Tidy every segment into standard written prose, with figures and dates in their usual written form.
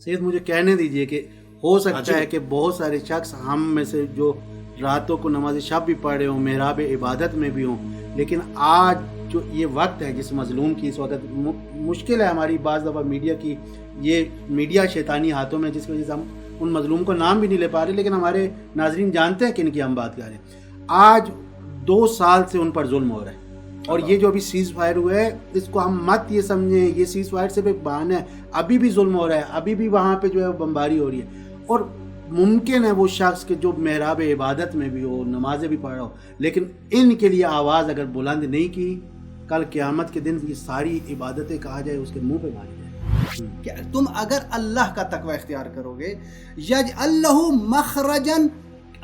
سید مجھے کہنے دیجئے کہ ہو سکتا ہے کہ بہت سارے شخص ہم میں سے جو راتوں کو نماز شب بھی پڑھ رہے ہوں، محراب عبادت میں بھی ہوں، لیکن آج جو یہ وقت ہے جس مظلوم کی اس وقت مشکل ہے ہماری بعض دفعہ میڈیا کی، یہ میڈیا شیطانی ہاتھوں میں، جس کی وجہ سے ہم ان مظلوم کو نام بھی نہیں لے پا رہے، لیکن ہمارے ناظرین جانتے ہیں کن کی ہم بات کر رہے ہیں۔ آج 2 سال سے ان پر ظلم ہو رہا ہے، اور یہ جو ابھی سیز فائر ہوا ہے اس کو ہم مت یہ سمجھیں یہ سیز فائر صرف ایک بہانہ ہے، ابھی بھی ظلم ہو رہا ہے، ابھی بھی وہاں پہ جو ہے بمباری ہو رہی ہے، اور ممکن ہے وہ شخص کہ جو محراب عبادت میں بھی ہو، نمازیں بھی پڑھ رہا ہو، لیکن ان کے لیے آواز اگر بلند نہیں کی، کل قیامت کے دن یہ ساری عبادتیں کہا جائے اس کے منہ پہ ماری جائے۔ کہ تم اگر اللہ کا تقوی اختیار کرو گے، یجعل لہ مخرجن،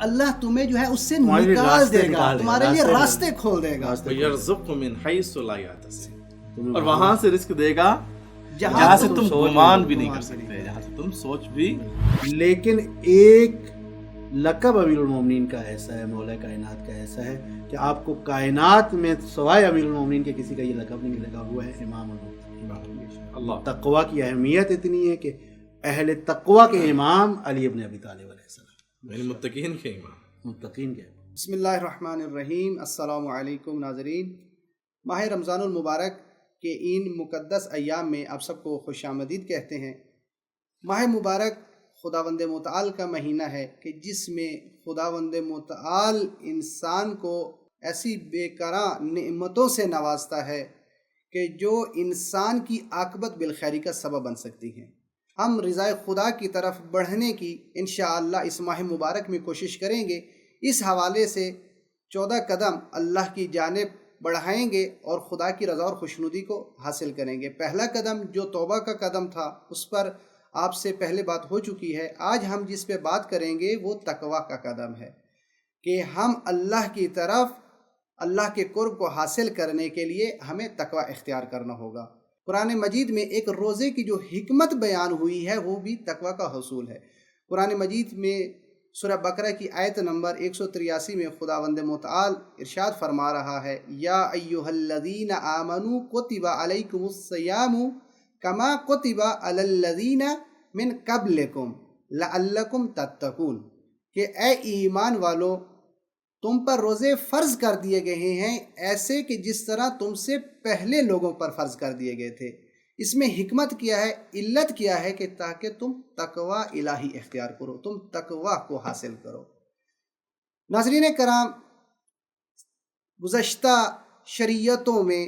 اللہ تمہیں جو ہے اس سے نکال دے گا، تمہارے لیے راستے کھول دے گا، وَيَرْزُقْهُ مِنْ حَيْثُ لَا يَحْتَسِبُ، اور وہاں سے رزق دے گا جہاں سے تم گمان بھی نہیں کر سکتے، جہاں سے تم سوچ بھی۔ لیکن ایک لقب امیر المومنین کا ایسا ہے، مولا کائنات کا ایسا ہے کہ آپ کو کائنات میں سوائے امیر المومنین کے کسی کا یہ لقب نہیں ملے گا، وہ ہے امام المتقین۔ تقوی کی اہمیت اتنی ہے کہ اہل تقوی کے امام علی ابن ابی طالب علیہ السلام، متقین کے امام، متقین کے۔ بسم اللہ الرحمن الرحیم۔ السلام علیکم ناظرین، ماہ رمضان المبارک کے ان مقدس ایام میں آپ سب کو خوش آمدید کہتے ہیں۔ ماہ مبارک خداوند متعال کا مہینہ ہے کہ جس میں خداوند متعال انسان کو ایسی بے کرا نعمتوں سے نوازتا ہے کہ جو انسان کی عاقبت بالخیری کا سبب بن سکتی ہیں۔ ہم رضائے خدا کی طرف بڑھنے کی انشاءاللہ اس ماہ مبارک میں کوشش کریں گے، اس حوالے سے 14 قدم اللہ کی جانب بڑھائیں گے اور خدا کی رضا اور خوشنودی کو حاصل کریں گے۔ پہلا قدم جو توبہ کا قدم تھا اس پر آپ سے پہلے بات ہو چکی ہے۔ آج ہم جس پہ بات کریں گے وہ تقوی کا قدم ہے کہ ہم اللہ کی طرف، اللہ کے قرب کو حاصل کرنے کے لیے ہمیں تقوی اختیار کرنا ہوگا۔ قرآن مجید میں ایک روزے کی جو حکمت بیان ہوئی ہے وہ بھی تقوی کا حصول ہے۔ قرآن مجید میں سورہ بقرہ کی آیت نمبر 183 میں خداوند متعال ارشاد فرما رہا ہے، یا ایھا الذین آمنوا کتب علیکم الصیام کما کتب علی الذین من قبلکم لعلکم تتقون، کہ اے ایمان والو تم پر روزے فرض کر دیے گئے ہیں ایسے کہ جس طرح تم سے پہلے لوگوں پر فرض کر دیے گئے تھے۔ اس میں حکمت کیا ہے، علت کیا ہے کہ تاکہ تم تقوی الہی اختیار کرو، تم تقوی کو حاصل کرو۔ ناظرین کرام، گزشتہ شریعتوں میں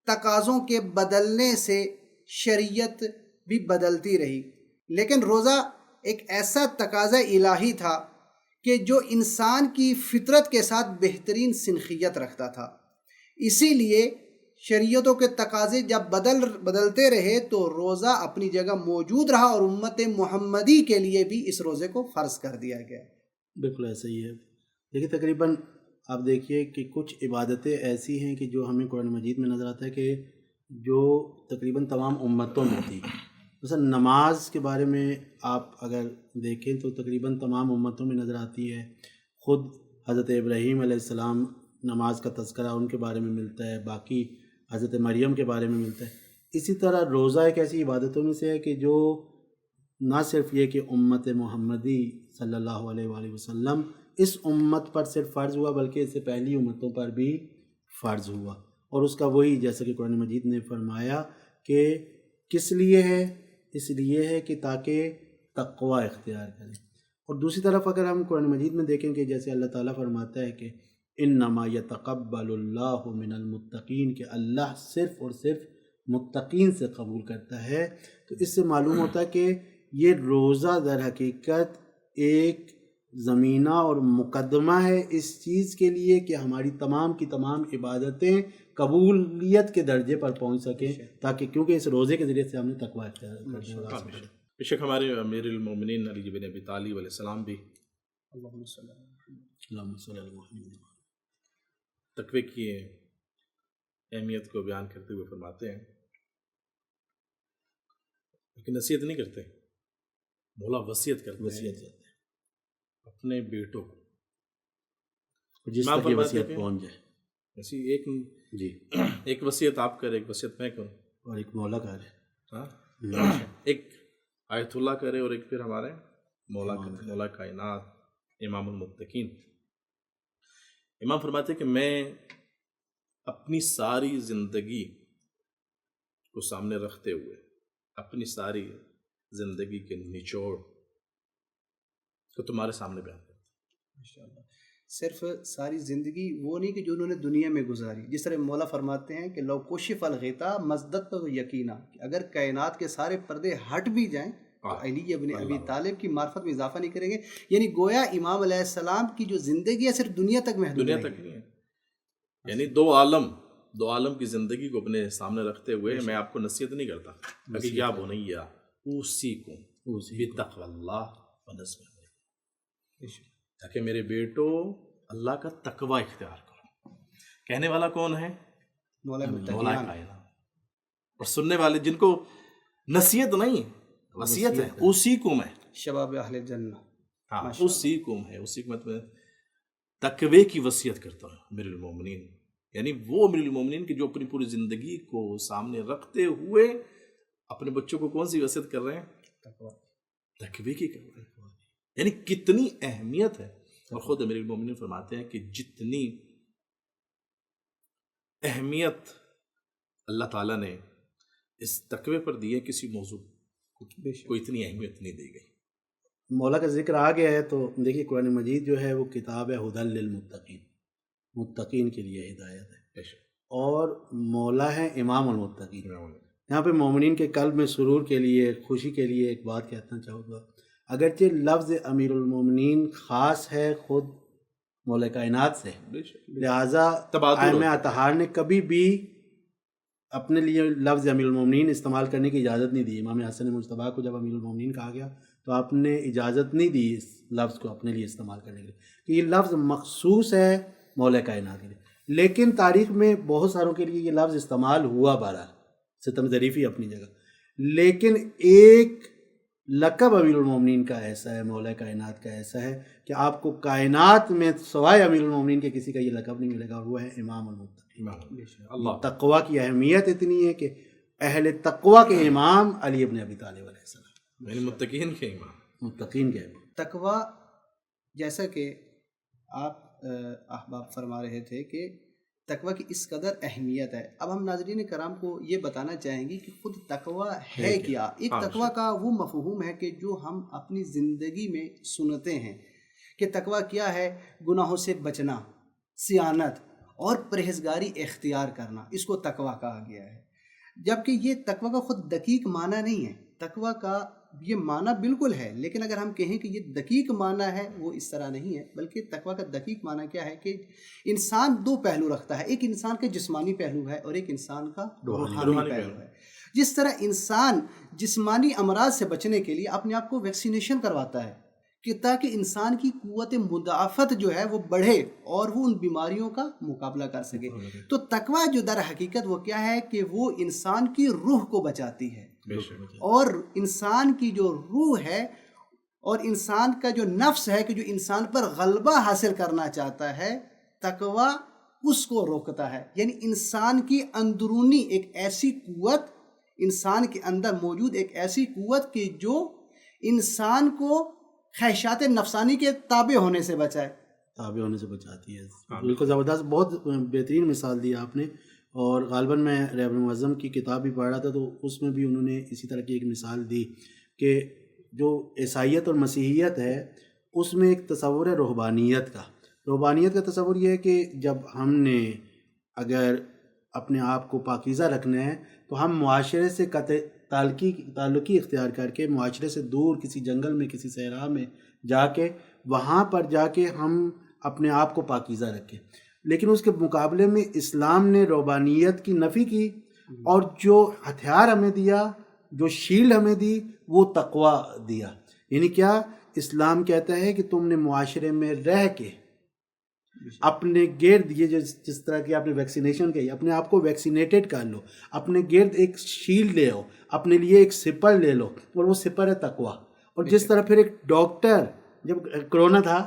تقاضوں کے بدلنے سے شریعت بھی بدلتی رہی، لیکن روزہ ایک ایسا تقاضا الہی تھا کہ جو انسان کی فطرت کے ساتھ بہترین سنخیت رکھتا تھا۔ اسی لیے شریعتوں کے تقاضے جب بدلتے رہے تو روزہ اپنی جگہ موجود رہا اور امت محمدی کے لیے بھی اس روزے کو فرض کر دیا گیا۔ بالکل ایسا ہی ہے۔ دیکھیے تقریباً آپ دیکھیے کہ کچھ عبادتیں ایسی ہیں کہ جو ہمیں قرآن مجید میں نظر آتا ہے کہ جو تقریباً تمام امتوں میں تھی۔ مثلا نماز کے بارے میں آپ اگر دیکھیں تو تقریباً تمام امتوں میں نظر آتی ہے۔ خود حضرت ابراہیم علیہ السلام نماز کا تذکرہ ان کے بارے میں ملتا ہے، باقی حضرت مریم کے بارے میں ملتا ہے۔ اسی طرح روزہ ایک ایسی عبادتوں میں سے ہے کہ جو نہ صرف یہ کہ امت محمدی صلی اللہ علیہ وآلہ وسلم اس امت پر صرف فرض ہوا بلکہ اس سے پہلی امتوں پر بھی فرض ہوا، اور اس کا وہی جیسا کہ قرآن مجید نے فرمایا کہ کس لیے ہے، اس لیے ہے کہ تاکہ تقوی اختیار کریں۔ اور دوسری طرف اگر ہم قرآن مجید میں دیکھیں کہ جیسے اللہ تعالیٰ فرماتا ہے کہ انما یتقبل اللہ من المتقین، کہ اللہ صرف اور صرف متقین سے قبول کرتا ہے، تو اس سے معلوم ہوتا ہے کہ یہ روزہ در حقیقت ایک زمینہ اور مقدمہ ہے اس چیز کے لیے کہ ہماری تمام کی تمام عبادتیں قبولیت کے درجے پر پہنچ سکیں، تاکہ کیونکہ اس روزے کے ذریعے سے ہم نے تقوی اختیار کرنا ہے۔ بے شک ہمارے امیر المومنین علی بن ابی طالب علیہ السلام بھی اللہم صلی علی محمد تقوی کی اہمیت کو بیان کرتے ہوئے فرماتے ہیں، لیکن نصیحت نہیں کرتے، مولا وصیت کرتے ہیں اپنے بیٹوں کو جس تک یہ وصیت پہنچ جائے۔ ایسی ایک وصیت آپ کریں، ایک وصیت میں کروں، اور ایک مولا کا ہے۔ ایک آیت اللہ کرے اور ایک پھر ہمارے مولا کائنات امام المتقین. امام فرماتے ہیں کہ میں اپنی ساری زندگی کو سامنے رکھتے ہوئے اپنی ساری زندگی کے نچوڑ کو تمہارے سامنے بیان کرتا ہوں. ماشاءاللہ. صرف ساری زندگی وہ نہیں کہ جو انہوں نے دنیا میں گزاری، جس طرح مولا فرماتے ہیں کہ لو کشف الغطاء مزدت تو یقینا، اگر کائنات کے سارے پردے ہٹ بھی جائیں تو علی ابن ابی طالب کی معرفت میں اضافہ نہیں کریں گے. یعنی گویا امام علیہ السلام کی جو زندگی ہے صرف دنیا تک محدود دنیا تک نہیں ہے. یعنی دو عالم کی زندگی کو اپنے سامنے رکھتے ہوئے میں آپ کو نصیحت نہیں کرتا کہ یا بنیا اوصیکم بتقوی اللہ ونصح، تاکہ میرے بیٹو اللہ کا تقوی اختیار کرو. کہنے والا کون ہے؟ مولا کائنات. اور سننے والے جن کو نصیحت نہیں وصیت ہے، اوصیکم ہے شباب اہل جنہ. ہاں اوصیکم ہے، اوصیکم میں تقوی کی وصیت کرتا ہوں امیر المومنین. یعنی وہ امیر المومنین کی جو اپنی پوری زندگی کو سامنے رکھتے ہوئے اپنے بچوں کو کون سی وصیت کر رہے ہیں؟ تقوی کی کر رہے ہیں. یعنی کتنی اہمیت ہے. اور خود امیر المومنین فرماتے ہیں کہ جتنی اہمیت اللہ تعالیٰ نے اس تقوی پر دی ہے کسی موضوع کو اتنی اہمیت نہیں دی گئی. مولا کا ذکر آ گیا ہے تو دیکھیے قرآن مجید جو ہے وہ کتاب ہے ہدی للمتقین، متقین کے لیے ہدایت ہے. اور مولا ہے امام المتقین. یہاں پہ مومنین کے قلب میں سرور کے لیے، خوشی کے لیے ایک بات کہنا چاہوں گا. اگرچہ لفظ امیر المومنین خاص ہے خود مولا کائنات سے، لہٰذا ائمہ اطہار نے کبھی بھی اپنے لیے لفظ امیر المومنین استعمال کرنے کی اجازت نہیں دی. امام حسن مجتبیٰ کو جب امیر المومنین کہا گیا تو آپ نے اجازت نہیں دی اس لفظ کو اپنے لیے استعمال کرنے کے لیے کہ یہ لفظ مخصوص ہے مولا کائنات کے لیے. لیکن تاریخ میں بہت ساروں کے لیے یہ لفظ استعمال ہوا بہرحال، ستم ظریفی اپنی جگہ. لیکن ایک لقب امیر المومنین کا ایسا ہے، مولا کائنات کا ایسا ہے کہ آپ کو کائنات میں سوائے امیر المومنین کے کسی کا یہ لقب نہیں ملے گا، اور وہ ہے امام المتقین. تقوی کی اہمیت اتنی ہے کہ اہل تقوی کے امام علی ابن ابی طالب علیہ السلام، یعنی متقین کے امام، متقین کے امام. تقوی جیسا کہ آپ احباب فرما رہے تھے کہ تقوی کی اس قدر اہمیت ہے. اب ہم ناظرین کرام کو یہ بتانا چاہیں گے کہ خود تقوی ہے کیا. ایک تقوی کا وہ مفہوم ہے کہ جو ہم اپنی زندگی میں سنتے ہیں کہ تقوی کیا ہے، گناہوں سے بچنا، صیانت اور پرہیزگاری اختیار کرنا، اس کو تقوی کہا گیا ہے. جبکہ یہ تقوی کا خود دقیق معنی نہیں ہے. تقوی کا یہ معنی بالکل ہے، لیکن اگر ہم کہیں کہ یہ دقیق معنی ہے وہ اس طرح نہیں ہے، بلکہ تقوی کا دقیق معنی کیا ہے کہ انسان دو پہلو رکھتا ہے. ایک انسان کا جسمانی پہلو ہے اور ایک انسان کا روحانی پہلو ہے. جس طرح انسان جسمانی امراض سے بچنے کے لیے اپنے آپ کو ویکسینیشن کرواتا ہے کہ تاکہ انسان کی قوت مدافعت جو ہے وہ بڑھے اور وہ ان بیماریوں کا مقابلہ کر سکے، تو تقوی جو در حقیقت وہ کیا ہے کہ وہ انسان کی روح کو بچاتی ہے. اور انسان کی جو روح ہے اور انسان کا جو نفس ہے کہ جو انسان پر غلبہ حاصل کرنا چاہتا ہے، تقوی اس کو روکتا ہے. یعنی انسان کی اندرونی ایک ایسی قوت، انسان کے اندر موجود ایک ایسی قوت کہ جو انسان کو خواہشات نفسانی کے تابع ہونے سے بچاتی ہے. بالکل زبردست، بہت بہترین مثال دی آپ نے. اور غالباً میں رہبر معظم کی کتاب بھی پڑھ رہا تھا تو اس میں بھی انہوں نے اسی طرح کی ایک مثال دی کہ جو عیسائیت اور مسیحیت ہے اس میں ایک تصور ہے روحانیت کا. روحانیت کا تصور یہ ہے کہ جب ہم نے اگر اپنے آپ کو پاکیزہ رکھنا ہے تو ہم معاشرے سے تعلقی اختیار کر کے معاشرے سے دور کسی جنگل میں، کسی صحرا میں جا کے وہاں پر جا کے ہم اپنے آپ کو پاکیزہ رکھیں. لیکن اس کے مقابلے میں اسلام نے روحانیت کی نفی کی اور جو ہتھیار ہمیں دیا، جو شیلڈ ہمیں دی، وہ تقوی دیا. یعنی کیا اسلام کہتا ہے کہ تم نے معاشرے میں رہ کے اپنے گرد، یہ جس طرح کی آپ نے ویکسینیشن کہی، اپنے آپ کو ویکسینیٹڈ کر لو، اپنے گرد ایک شیلڈ لے آؤ، اپنے لیے ایک سپر لے لو، اور وہ سپر ہے تقوی. اور جس طرح پھر ایک ڈاکٹر، جب کرونا تھا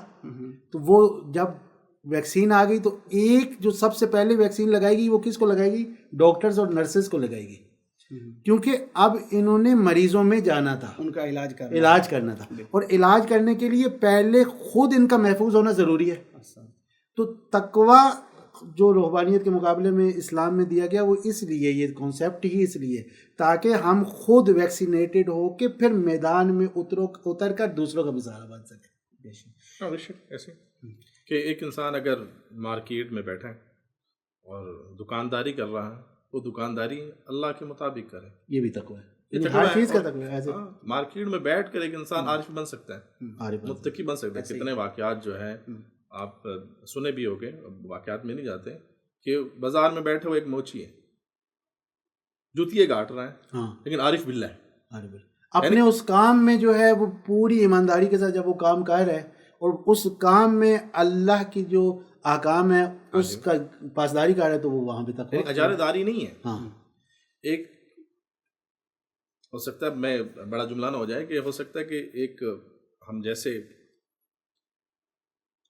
تو وہ جب ویکسین آ گئی تو ایک جو سب سے پہلے ویکسین لگائے گی وہ کس کو لگائے گی؟ ڈاکٹرز اور نرسز کو لگائے گی. کیونکہ اب انہوں نے مریضوں میں جانا تھا، ان کا علاج کرنا تھا، اور علاج کرنے کے لیے پہلے خود ان کا محفوظ ہونا ضروری ہے. تو تقوی جو روحانیت کے مقابلے میں اسلام میں دیا گیا وہ اس لیے، یہ کانسیپٹ ہی اس لیے تاکہ ہم خود ویکسینیٹڈ ہو کے پھر میدان میں اتر کر دوسروں کا بھی سہارا بن سکے. ایسے کہ ایک انسان اگر مارکیٹ میں بیٹھا ہے اور دکانداری کر رہا ہے، وہ دکانداری اللہ کے مطابق کرے، یہ بھی تقوی ہے، ہر چیز کا تقوی ہے. مارکیٹ میں بیٹھ کر ایک انسان عارف بن سکتا ہے، متقی بن سکتا ہے. کتنے واقعات جو ہیں آپ سنے بھی ہوگے، واقعات میں نہیں جاتے، کہ بازار میں بیٹھے ہوئے ایک موچی ہے، جوتیے گاٹ رہا ہے، لیکن عارف باللہ ہے، اپنے اس کام میں جو ہے وہ پوری ایمانداری کے ساتھ جب وہ کام کر رہا ہے اور اس کام میں اللہ کی جو احکام ہے اس کا پاسداری کر رہا ہے، تو وہ وہاں پہ تقوی اجارہ داری نہیں ہے. ایک ہو سکتا ہے، میں بڑا جملہ نہ ہو جائے، کہ ہو سکتا ہے کہ ایک ہم جیسے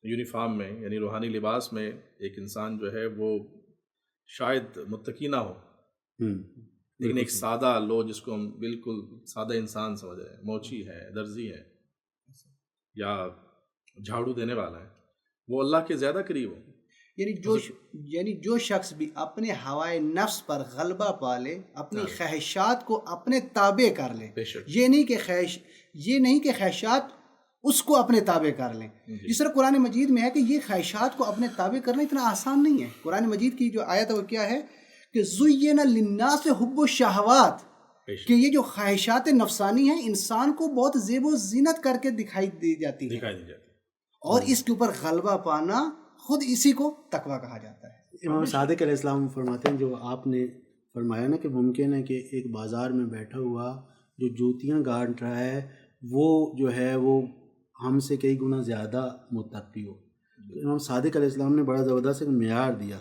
یونیفارم میں یعنی روحانی لباس میں ایک انسان جو ہے وہ شاید متقی نہ ہو، لیکن ایک سادہ لو جس کو ہم بالکل سادہ انسان سمجھ رہے ہیں، موچی ہے، درزی ہے یا جھاڑو دینے والا ہے، وہ اللہ کے زیادہ قریب ہو. یعنی جو شخص بھی اپنے ہوائے نفس پر غلبہ پا لے، اپنی خواہشات کو اپنے تابع کر لے، یہ نہیں کہ خواہشات اس کو اپنے تابع کر لیں. جس طرح قرآن مجید میں ہے کہ یہ خواہشات کو اپنے تابع کرنا اتنا آسان نہیں ہے. قرآن مجید کی جو آیت ہے وہ کیا ہے کہ زُیِّنَ لِلنَّاسِ حُبُّ الشَّہَوَاتِ، کہ یہ جو خواہشات نفسانی ہیں انسان کو بہت زیب و زینت کر کے دکھائی دی جاتی ہے، اور اس کے اوپر غلبہ پانا خود اسی کو تقویٰ کہا جاتا ہے. امام صادق علیہ السلام فرماتے ہیں، جو آپ نے فرمایا نا کہ ممکن ہے کہ ایک بازار میں بیٹھا ہوا جو جوتیاں گانٹ رہا ہے وہ جو ہے وہ ہم سے کئی گنا زیادہ متقی ہو. امام صادق علیہ السلام نے بڑا زبردست ایک معیار دیا،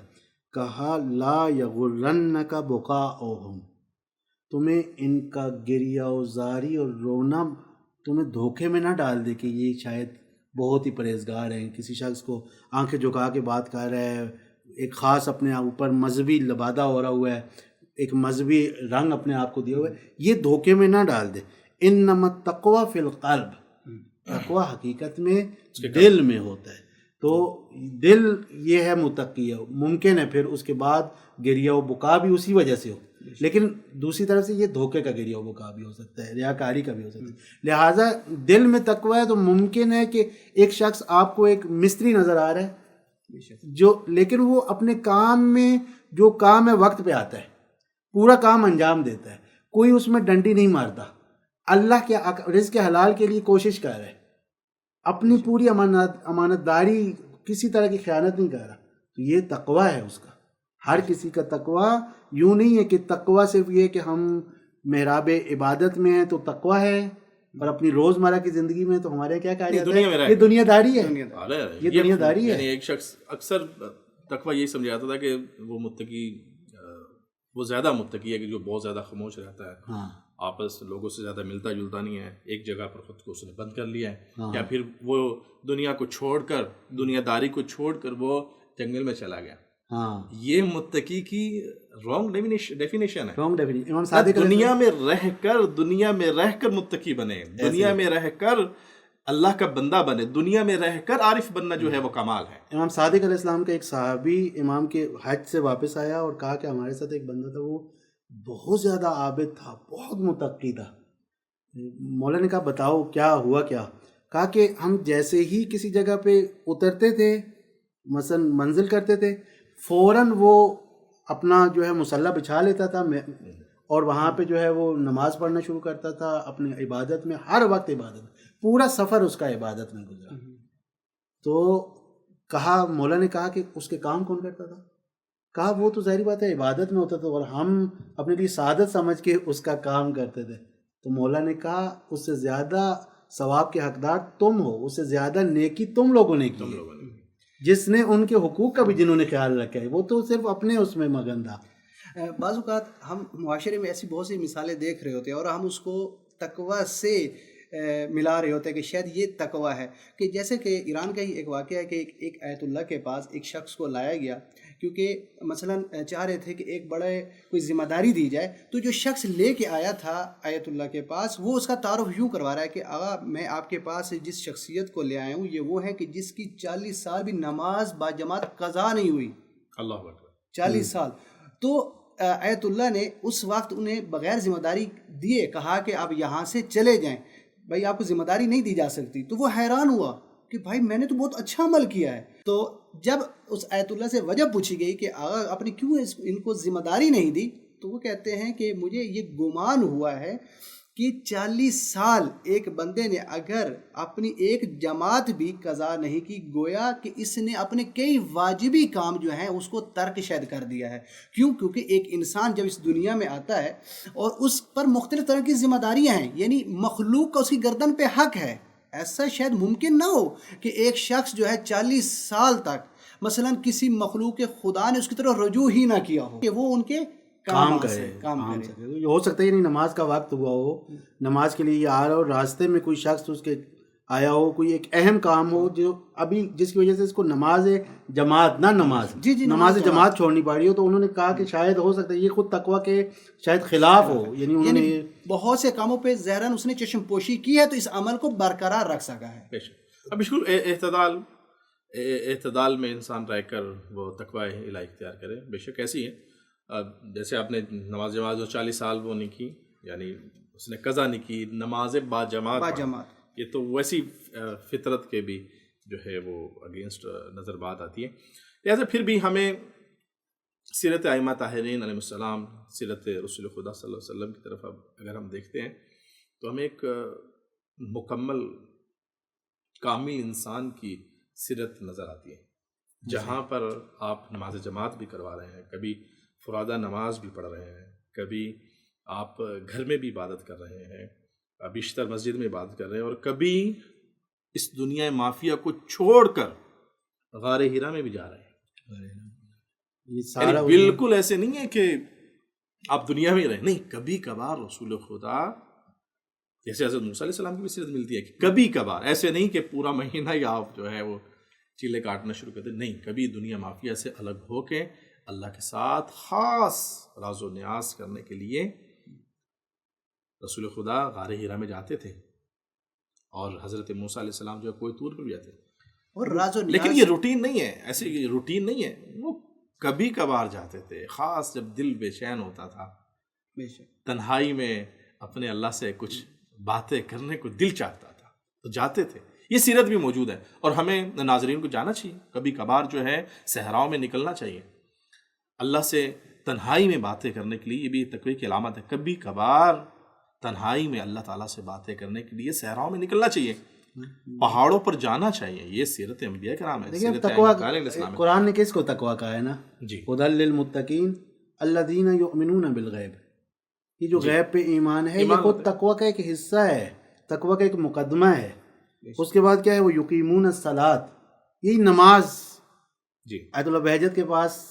کہا لا یغرنک بقاؤہم، تمہیں ان کا گریہ و زاری اور رونا تمہیں دھوکے میں نہ ڈال دے کہ یہ شاید بہت ہی پرہیزگار ہیں. کسی شخص کو آنکھیں جھکا کے بات کر رہا ہے، ایک خاص اپنے اوپر مذہبی لبادہ ہو رہا ہوا ہے، ایک مذہبی رنگ اپنے آپ کو دیا ہوا ہے، یہ دھوکے میں نہ ڈال دے. انما التقوی فی القلب، تقوی حقیقت میں دل میں ہوتا ہے. تو دل یہ ہے متقی ہے. ممکن ہے پھر اس کے بعد گریہ و بکا بھی اسی وجہ سے ہو، لیکن دوسری طرف سے یہ دھوکے کا گریہ و بکا بھی ہو سکتا ہے، ریاکاری کا بھی ہو سکتا ہے. لہٰذا دل میں تقوی ہے تو ممکن ہے کہ ایک شخص آپ کو ایک مستری نظر آ رہا ہے جو، لیکن وہ اپنے کام میں جو کام ہے وقت پہ آتا ہے، پورا کام انجام دیتا ہے، کوئی اس میں ڈنڈی نہیں مارتا، اللہ کے رزق حلال کے لیے کوشش کر رہا ہے، اپنی پوری امانت داری، کسی طرح کی خیانت نہیں کر رہا، تو یہ تقوی ہے اس کا. ہر کسی کا تقوی یوں نہیں ہے کہ تقوی صرف یہ کہ ہم محراب عبادت میں ہیں تو تقوی ہے، اور اپنی روزمرہ کی زندگی میں تو ہمارے کیا کہا جاتا ہے، یہ دنیا داری ہے، یہ دنیا داری ہے. یعنی ایک شخص اکثر تقوی یہی سمجھا جاتا تھا کہ وہ متقی، وہ زیادہ متقی ہے کہ جو بہت زیادہ خاموش رہتا ہے، آپس لوگوں سے زیادہ ملتا جلتا نہیں ہے، ایک جگہ پر خود کو اس نے بند کر لیا ہے، یا پھر وہ دنیا کو چھوڑ کر، دنیا داری کو چھوڑ کر وہ جنگل میں چلا گیا. یہ متقی کی رانگ ڈیفینیشن ہے. دنیا میں رہ کر متقی بنے، دنیا میں رہ کر اللہ کا بندہ بنے، دنیا میں رہ کر عارف بننا جو ہے وہ کمال ہے. امام صادق علیہ السلام کا ایک صحابی امام کے حج سے واپس آیا اور کہا کہ ہمارے ساتھ ایک بندہ تھا، وہ بہت زیادہ عابد تھا، بہت متقی تھا. مولا نے کہا بتاؤ کیا ہوا کیا؟ کہا کہ ہم جیسے ہی کسی جگہ پہ اترتے تھے، مثلا منزل کرتے تھے، فوراً وہ اپنا جو ہے مصلی بچھا لیتا تھا اور وہاں پہ جو ہے وہ نماز پڑھنا شروع کرتا تھا، اپنی عبادت میں، ہر وقت عبادت، پورا سفر اس کا عبادت میں گزرا. تو کہا، مولا نے کہا کہ اس کے کام کون کرتا تھا؟ کہا وہ تو ظاہری بات ہے عبادت میں ہوتا تھا اور ہم اپنے لیے سعادت سمجھ کے اس کا کام کرتے تھے. تو مولا نے کہا اس سے زیادہ ثواب کے حقدار تم ہو، اس سے زیادہ نیکی تم لوگوں نے کی، جس نے ان کے حقوق کا بھی جنہوں نے خیال رکھا ہے، وہ تو صرف اپنے اس میں مگن تھا. بعض اوقات ہم معاشرے میں ایسی بہت سی مثالیں دیکھ رہے ہوتے ہیں اور ہم اس کو تقوی سے ملا رہے ہوتے ہیں کہ شاید یہ تقوی ہے. کہ جیسے کہ ایران کا ہی ایک واقعہ ہے کہ ایک آیت اللہ کے پاس ایک شخص کو لایا گیا کیونکہ مثلا چاہ رہے تھے کہ ایک بڑے کوئی ذمہ داری دی جائے، تو جو شخص لے کے آیا تھا آیت اللہ کے پاس، وہ اس کا تعارف یوں کروا رہا ہے کہ آغا میں آپ کے پاس جس شخصیت کو لے آیا ہوں یہ وہ ہے کہ جس کی 40 سال بھی نماز باجماعت قضا نہیں ہوئی، اللہ اکبر، 40 سال. تو آیت اللہ نے اس وقت انہیں بغیر ذمہ داری دیے کہا کہ آپ یہاں سے چلے جائیں، بھائی آپ کو ذمہ داری نہیں دی جا سکتی. تو وہ حیران ہوا کہ بھائی میں نے تو بہت اچھا عمل کیا ہے. تو جب اس آیت اللہ سے وجہ پوچھی گئی کہ آغا آپ نے کیوں ان کو ذمہ داری نہیں دی، تو وہ کہتے ہیں کہ مجھے یہ گمان ہوا ہے کہ 40 سال ایک بندے نے اگر اپنی ایک جماعت بھی قضا نہیں کی، گویا کہ اس نے اپنے کئی واجبی کام جو ہیں اس کو ترک شاید کر دیا ہے. کیوں؟ کیونکہ ایک انسان جب اس دنیا میں آتا ہے اور اس پر مختلف طرح کی ذمہ داریاں ہیں، یعنی مخلوق کا اس کی گردن پہ حق ہے. ایسا شاید ممکن نہ ہو کہ ایک شخص جو ہے 40 سال تک مثلا کسی مخلوق خدا نے اس کی طرف رجوع ہی نہ کیا ہو کہ وہ ان کے کام کرے. ہو سکتا ہے یعنی نماز کا وقت ہوا ہو، نماز کے لیے یہ آ رہا ہو، راستے میں کوئی شخص اس کے آیا ہو، کوئی ایک اہم کام ہو جو ابھی جس کی وجہ سے اس کو نماز جماعت نہ نماز جماعت چھوڑنی پڑ رہی ہو. تو انہوں نے کہا کہ شاید ہو سکتا ہے یہ خود تقویٰ کے شاید خلاف ہو، یعنی انہوں نے بہت سے کاموں پہ ظاہراً اس نے چشم پوشی کی ہے تو اس عمل کو برقرار رکھ سکا ہے. اب اعتدال میں انسان رہ کر وہ تقویٰ الہی اختیار کرے. بے شک ایسی ہے، جیسے آپ نے نماز جماعت جو 40 سال وہ نہیں کی، یعنی اس نے قضا نہیں کی، نماز با جماعت، یہ تو ویسی فطرت کے بھی جو ہے وہ اگینسٹ نظر بات آتی ہے. لہٰذا پھر بھی ہمیں سیرت ائمہ طاہرین علیہ السلام، سیرت رسول خدا صلی اللہ علیہ وسلم کی طرف اب اگر ہم دیکھتے ہیں تو ہمیں ایک مکمل کامل انسان کی سیرت نظر آتی ہے، جہاں پر آپ نماز جماعت بھی کروا رہے ہیں، کبھی فرادہ نماز بھی پڑھ رہے ہیں، کبھی آپ گھر میں بھی عبادت کر رہے ہیں، بیشتر مسجد میں عبادت کر رہے ہیں، اور کبھی اس دنیا مافیہ کو چھوڑ کر غار ہیرا میں بھی جا رہے ہیں. یعنی بالکل ایسے نہیں ہے کہ آپ دنیا میں رہیں، نہیں، کبھی کبھار رسول خدا جیسے حضرت موسیٰ علیہ السلام کی بھی سیرت ملتی ہے کہ کبھی کبھار، ایسے نہیں کہ پورا مہینہ ہی آپ جو ہے وہ چیلے کاٹنا شروع کرتے، نہیں، کبھی دنیا مافیہ سے الگ ہو کے اللہ کے ساتھ خاص راز و نیاز کرنے کے لیے رسول خدا غار ہیرا میں جاتے تھے، اور حضرت موسیٰ علیہ السلام جو ہے کوہ طور پر بھی جاتے تھے. اور راز و نیاز، لیکن یہ روٹین نہیں ہے، ایسے یہ روٹین نہیں ہے، وہ کبھی کبھار جاتے تھے، خاص جب دل بے چین ہوتا تھا، تنہائی میں اپنے اللہ سے کچھ باتیں کرنے کو دل چاہتا تھا تو جاتے تھے. یہ سیرت بھی موجود ہے، اور ہمیں ناظرین کو جانا چاہیے، کبھی کبھار جو ہے صحراؤں میں نکلنا چاہیے اللہ سے تنہائی میں باتیں کرنے کے لیے. یہ بھی تقوی کی علامت ہے، کبھی کبھار تنہائی میں اللہ تعالیٰ سے باتیں کرنے کے لیے صحراؤں میں نکلنا چاہیے، پہاڑوں پر جانا چاہیے. یہ سیرت انبیاء کرام ہے. قرآن نے کس کو تقویٰ کہا ہے نا، جی، ھدی للمتقین الذین یؤمنون بالغیب. یہ جو غیب پہ ایمان ہے یہ خود تقویٰ کا ایک حصہ ہے، تقویٰ کا ایک مقدمہ ہے. اس کے بعد کیا ہے، وہ یقیمون الصلاۃ، یہی نماز. جی، آیت اللہ بہجت کے پاس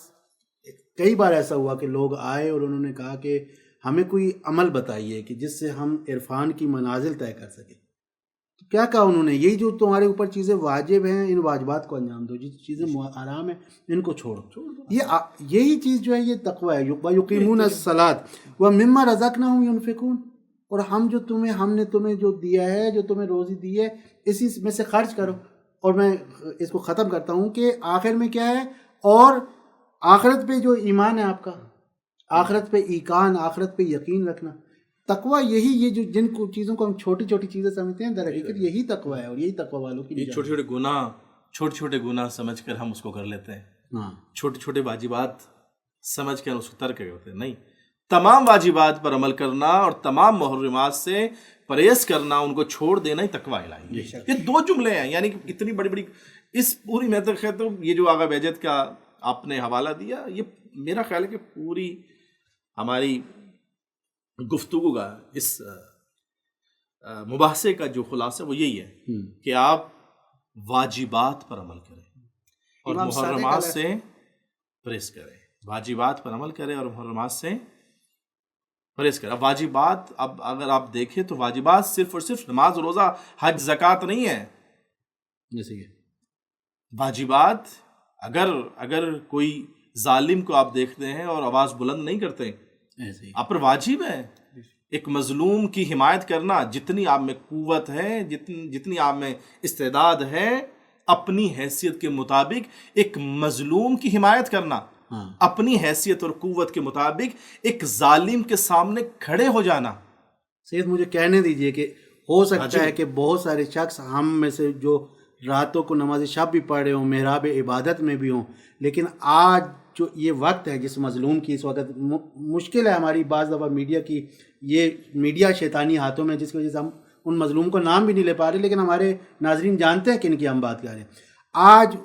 کئی بار ایسا ہوا کہ لوگ آئے اور انہوں نے کہا کہ ہمیں کوئی عمل بتائیے کہ جس سے ہم عرفان کی منازل طے کر سکیں. تو کیا کہا انہوں نے، یہی جو تمہارے اوپر چیزیں واجب ہیں ان واجبات کو انجام دو، جس چیزیں حرام ہیں ان کو چھوڑو. یہی چیز جو ہے یہ تقویٰ ہے. وَيُقِيمُونَ الصَّلَاةَ وَمِمَّا رَزَقْنَاهُمْ يُنْفِقُونَ. اور ہم نے تمہیں جو دیا ہے، جو تمہیں روزی دی ہے، اسی میں سے خرچ کرو. اور میں اس کو ختم کرتا ہوں کہ آخر میں کیا ہے، اور آخرت پہ جو ایمان ہے آپ کا، آخرت پہ ایقان، آخرت پہ یقین رکھنا. تقویٰ یہی، یہ جو جن کو چیزوں کو ہم چھوٹی چھوٹی چیزیں سمجھتے ہیں، در حقیقت یہی تقویٰ ہے، اور یہی تقویٰ والوں کی. یہ چھوٹے چھوٹے گناہ سمجھ کر ہم اس کو کر لیتے ہیں، ہاں، چھوٹے چھوٹے واجبات سمجھ کر اس کو ترک کرتے ہیں. نہیں، تمام واجبات پر عمل کرنا اور تمام محرمات سے پرہیز کرنا، ان کو چھوڑ دینا ہی تقویٰ الہی. یہ دو جملے ہیں، یعنی کہ اتنی بڑی بڑی اس پوری میں تو یہ جو آغا بہجت کا آپ نے حوالہ دیا، یہ میرا خیال ہے کہ پوری ہماری گفتگو کا اس مباحثے کا جو خلاصہ وہ یہی ہے کہ آپ واجبات پر عمل کریں اور محرمات سے پرہیز کریں. واجبات پر عمل کریں اور محرمات سے پرہیز کریں. اب واجبات، اب اگر آپ دیکھیں تو واجبات صرف اور صرف نماز، روزہ، حج، زکوٰۃ نہیں ہے. جیسے کہ واجبات اگر کوئی ظالم کو آپ دیکھتے ہیں اور آواز بلند نہیں کرتے، ایسے ہی آپ پر واجب ہے ایک مظلوم کی حمایت کرنا. جتنی آپ میں قوت ہے، جتنی آپ میں استعداد ہے، اپنی حیثیت کے مطابق ایک مظلوم کی حمایت کرنا، اپنی حیثیت اور قوت کے مطابق ایک ظالم کے سامنے کھڑے ہو جانا. سید مجھے کہنے دیجئے کہ ہو سکتا ہے کہ بہت سارے شخص ہم میں سے جو راتوں کو نماز شب بھی پڑھ رہے ہوں، محراب عبادت میں بھی ہوں، لیکن آج جو یہ وقت ہے جس مظلوم کی اس وقت مشکل ہے ہماری بعض دفعہ میڈیا کی، یہ میڈیا شیطانی ہاتھوں میں، جس کی وجہ سے ہم ان مظلوم کو نام بھی نہیں لے پا رہے، لیکن ہمارے ناظرین جانتے ہیں کن کی ہم بات کر رہے ہیں. آج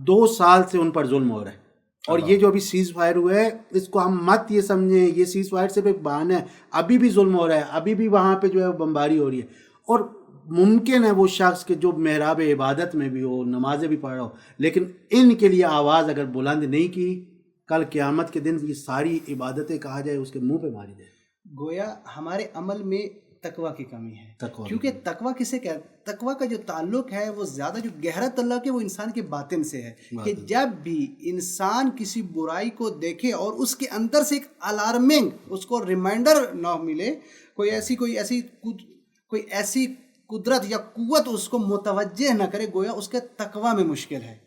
2 سال سے ان پر ظلم ہو رہا ہے، اور یہ جو ابھی سیز فائر ہوا ہے اس کو ہم مت یہ سمجھیں یہ سیز فائر صرف ایک بہانہ ہے، ابھی بھی ظلم ہو رہا ہے، ابھی بھی وہاں پہ جو ہے بمباری ہو رہی ہے. اور ممکن ہے وہ شخص کہ جو محراب عبادت میں بھی ہو، نمازیں بھی پڑھ رہا ہو، لیکن ان کے لیے آواز اگر بلند نہیں کی، کل قیامت کے دن یہ ساری عبادتیں کہا جائے اس کے منہ پہ ماری جائے. گویا ہمارے عمل میں تقوی کی کمی ہے، تقوی کیونکہ تقوی کسے کہتے ہیں؟ تقوی کا جو تعلق ہے وہ زیادہ جو گہرا تعلق ہے وہ انسان کے باطن سے ہے، کہ جب بھی انسان کسی برائی کو دیکھے اور اس کے اندر سے ایک الارمنگ اس کو ریمائنڈر نہ ملے، کوئی ایسی قدرت یا قوت اس کو متوجہ نہ کرے، گویا اس کے تقوی میں مشکل ہے.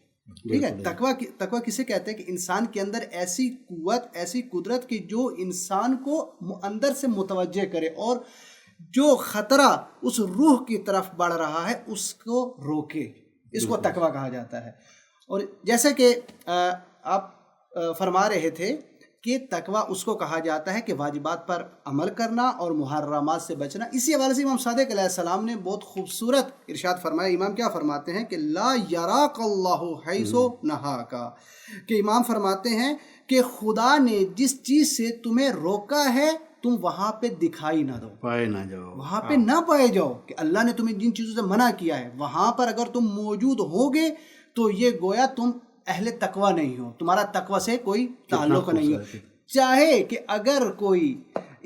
ٹھیک ہے، تقوی کسے کہتے ہیں؟ کہ انسان کے اندر ایسی قوت، ایسی قدرت کہ جو انسان کو اندر سے متوجہ کرے اور جو خطرہ اس روح کی طرف بڑھ رہا ہے اس کو روکے، اس کو تقوی کہا جاتا ہے. اور جیسے کہ آپ فرما رہے تھے کہ تقوی اس کو کہا جاتا ہے کہ واجبات پر عمل کرنا اور محرمات سے بچنا. اسی حوالے سے امام صادق علیہ السلام نے بہت خوبصورت ارشاد فرمایا. امام کیا فرماتے ہیں کہ لا یراک اللہ حیث نہاک، کہ امام فرماتے ہیں کہ خدا نے جس چیز سے تمہیں روکا ہے تم وہاں پہ دکھائی نہ دو، پائے نہ جاؤ، وہاں پہ نہ پائے جاؤ. کہ اللہ نے تمہیں جن چیزوں سے منع کیا ہے وہاں پر اگر تم موجود ہوگے تو یہ گویا تم اہل تقوی نہیں ہو، تمہارا تقوی سے کوئی تعلق نہیں ہو. چاہے کہ اگر کوئی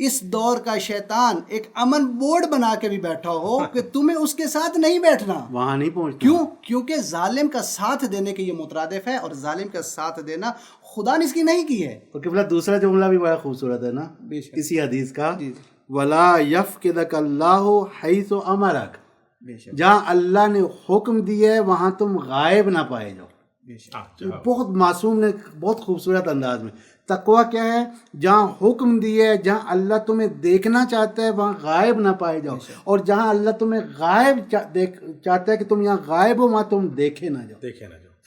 اس دور کا شیطان ایک امن بورڈ بنا کے بھی بیٹھا ہو کہ تمہیں اس کے ساتھ نہیں بیٹھنا، وہاں نہیں پہنچنا. کیوں؟ کیونکہ ظالم کا ساتھ دینے کے یہ مترادف ہے، اور ظالم کا ساتھ دینا خدا نے اس کی نہیں کی ہے. اور قبلہ دوسرا جملہ بھی بڑا خوبصورت ہے نا اسی حدیث کا، وَلَا يَفْقِدَكَ اللَّهُ حَيْثُ أَمَرَكَ، جہاں اللہ نے حکم دیا ہے وہاں تم غائب نہ پائے جاؤ. بہت معصوم نے بہت خوبصورت انداز میں. تقوی کیا ہے؟ جہاں حکم دیا ہے، جہاں اللہ تمہیں دیکھنا چاہتا ہے وہاں غائب نہ پائے جاؤ، اور جہاں اللہ تمہیں غائب چاہتا ہے کہ تم یہاں غائب ہو وہاں تم دیکھے نہ جاؤ.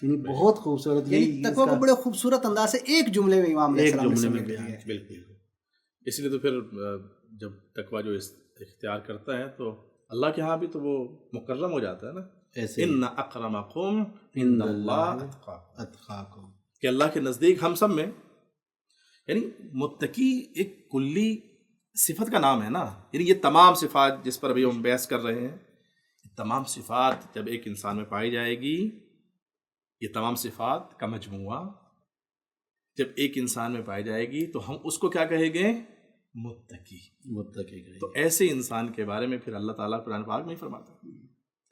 یعنی بہت خوبصورت، یعنی تقوی کو بڑے خوبصورت انداز سے ایک جملے میں امام علیہ السلام نے بیان کیا. بالکل. اس لیے تو پھر جب تقوی جو اختیار کرتا ہے تو اللہ کے ہاں بھی تو وہ مکرم ہو جاتا ہے نا. ان اکرمکم عند اللہ اتقاکم، کہ اللہ کے نزدیک ہم سب میں، یعنی متقی ایک کلی صفت کا نام ہے نا. یعنی یہ تمام صفات جس پر ابھی ہم بحث کر رہے ہیں، تمام صفات جب ایک انسان میں پائی جائے گی، یہ تمام صفات کا مجموعہ جب ایک انسان میں پائی جائے گی تو ہم اس کو کیا کہیں گے؟ متقی. تو ایسے انسان کے بارے میں پھر اللہ تعالیٰ قرآن پاک میں فرماتا ہے،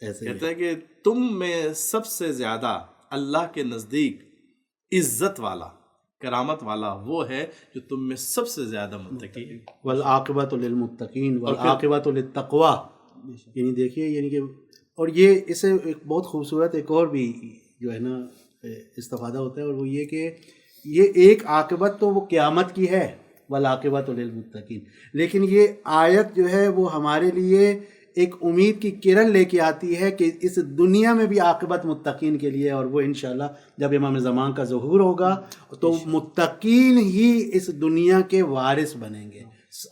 کہتا ہے کہ تم میں سب سے زیادہ اللہ کے نزدیک عزت والا، کرامت والا وہ ہے جو تم میں سب سے زیادہ متقی ہے. والعاقبۃ للمتقین والعاقبۃ للتقوی. یعنی دیکھیے، یعنی کہ اور یہ اسے ایک بہت خوبصورت ایک اور بھی جو ہے نا استفادہ ہوتا ہے، اور وہ یہ کہ یہ ایک عاقبت تو وہ قیامت کی ہے، والعاقبۃ للمتقین، لیکن یہ آیت جو ہے وہ ہمارے لیے ایک امید کی کرن لے کے آتی ہے کہ اس دنیا میں بھی عاقبت متقین کے لیے، اور وہ انشاءاللہ جب امام زمان کا ظہور ہوگا تو متقین ہی اس دنیا کے وارث بنیں گے،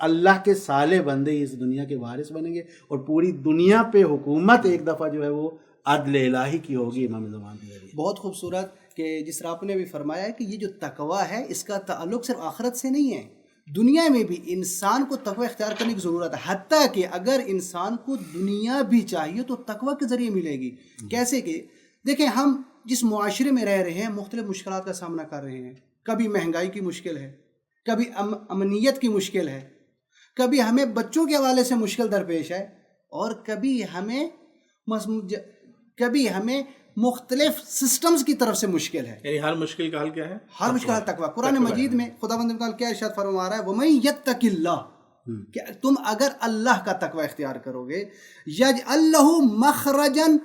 اللہ کے صالح بندے ہی اس دنیا کے وارث بنیں گے، اور پوری دنیا پہ حکومت ایک دفعہ جو ہے وہ عدل الہی کی ہوگی امام زمان کے ذریعے. بہت خوبصورت کہ جس طرح آپ نے بھی فرمایا ہے کہ یہ جو تقوی ہے اس کا تعلق صرف آخرت سے نہیں ہے، دنیا میں بھی انسان کو تقوی اختیار کرنے کی ضرورت ہے. حتیٰ کہ اگر انسان کو دنیا بھی چاہیے تو تقوی کے ذریعے ملے گی. کیسے کہ دیکھیں، ہم جس معاشرے میں رہ رہے ہیں مختلف مشکلات کا سامنا کر رہے ہیں. کبھی مہنگائی کی مشکل ہے، کبھی امنیت کی مشکل ہے، کبھی ہمیں بچوں کے حوالے سے مشکل درپیش ہے، اور کبھی ہمیں کبھی ہمیں مختلف سسٹمز کی طرف سے مشکل ہے. یعنی ہر مشکل کا حل کیا ہے؟ ہر مشکل حل تقویٰ. قرآن مجید میں خداوند تعالیٰ کیا ارشاد فرما رہا ہے, وَمَن يَتَّقِ اللَّهَ, کہ تم اگر اللہ کا تقوی اختیار کرو گے, یجعل لہ مخرجاً,